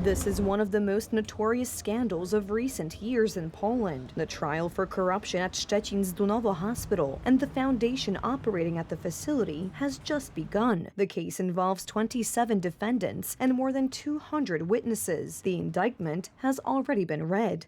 This is one of the most notorious scandals of recent years in Poland. The trial for corruption at Szczecin's Zdunowo hospital and the foundation operating at the facility has just begun. The case involves 27 defendants and more than 200 witnesses. The indictment has already been read.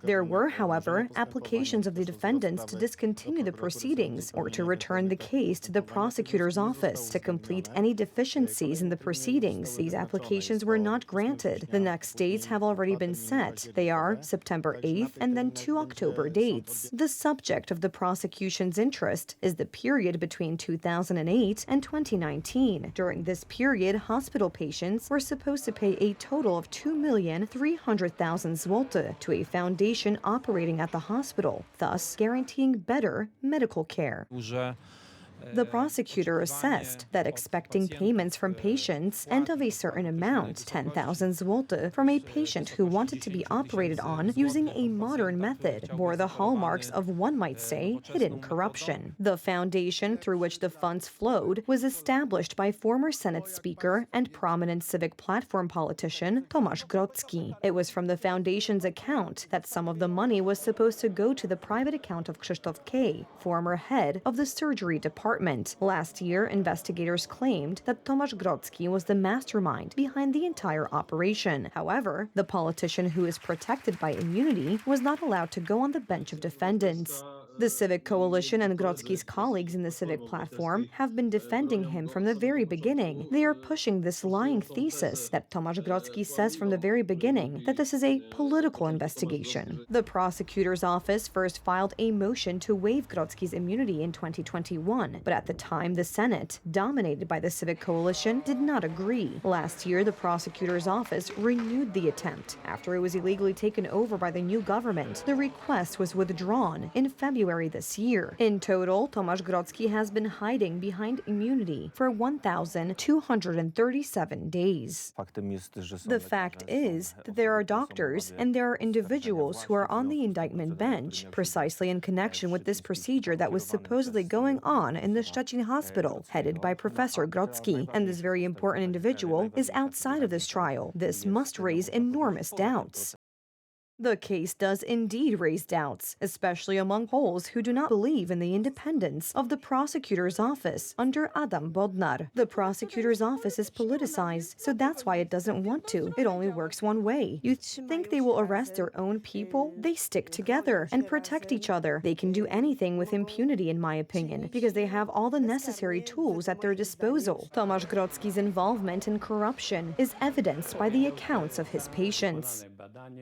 There were, however, applications of the defendants to discontinue the proceedings or to return the case to the prosecutor's office to complete any deficiencies in the proceedings. These applications were not granted. The next dates have already been set. They are September 8th and then 2 October dates. The subject of the prosecution's interest is the period between 2008 and 2019. During this period, hospital patients were supposed to pay a total of 2,300,000 zloty to a foundation operating at the hospital, thus guaranteeing better medical care. The prosecutor assessed that expecting payments from patients and of a certain amount, 10,000 zloty, from a patient who wanted to be operated on using a modern method bore the hallmarks of, one might say, hidden corruption. The foundation through which the funds flowed was established by former Senate Speaker and prominent Civic Platform politician Tomasz Grodzki. It was from the foundation's account that some of the money was supposed to go to the private account of Krzysztof K., former head of the surgery department. Last year, investigators claimed that Tomasz Grodzki was the mastermind behind the entire operation. However, the politician who is protected by immunity was not allowed to go on the bench of defendants. The Civic Coalition and Grodzki's colleagues in the Civic Platform have been defending him from the very beginning. They are pushing this lying thesis that Tomasz Grodzki says from the very beginning that this is a political investigation. The prosecutor's office first filed a motion to waive Grodzki's immunity in 2021, but at the time the Senate, dominated by the Civic Coalition, did not agree. Last year, the prosecutor's office renewed the attempt. After it was illegally taken over by the new government, the request was withdrawn in February this year. In total, Tomasz Grodzki has been hiding behind immunity for 1,237 days. The fact is that there are doctors and there are individuals who are on the indictment bench precisely in connection with this procedure that was supposedly going on in the Szczecin hospital, headed by Professor Grodzki, and this very important individual is outside of this trial. This must raise enormous doubts. The case does indeed raise doubts, especially among Poles who do not believe in the independence of the prosecutor's office under Adam Bodnar. The prosecutor's office is politicized, so that's why it doesn't want to. It only works one way. You think they will arrest their own people? They stick together and protect each other. They can do anything with impunity, in my opinion, because they have all the necessary tools at their disposal. Tomasz Grodzki's involvement in corruption is evidenced by the accounts of his patients.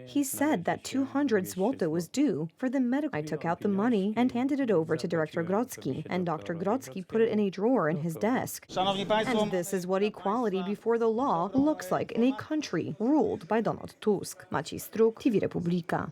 He said that 200 zloty was due for the medical. I took out the money and handed it over to Director Grodzki, and Dr. Grodzki put it in a drawer in his desk. And this is what equality before the law looks like in a country ruled by Donald Tusk. Maciej Struk, TV Republika.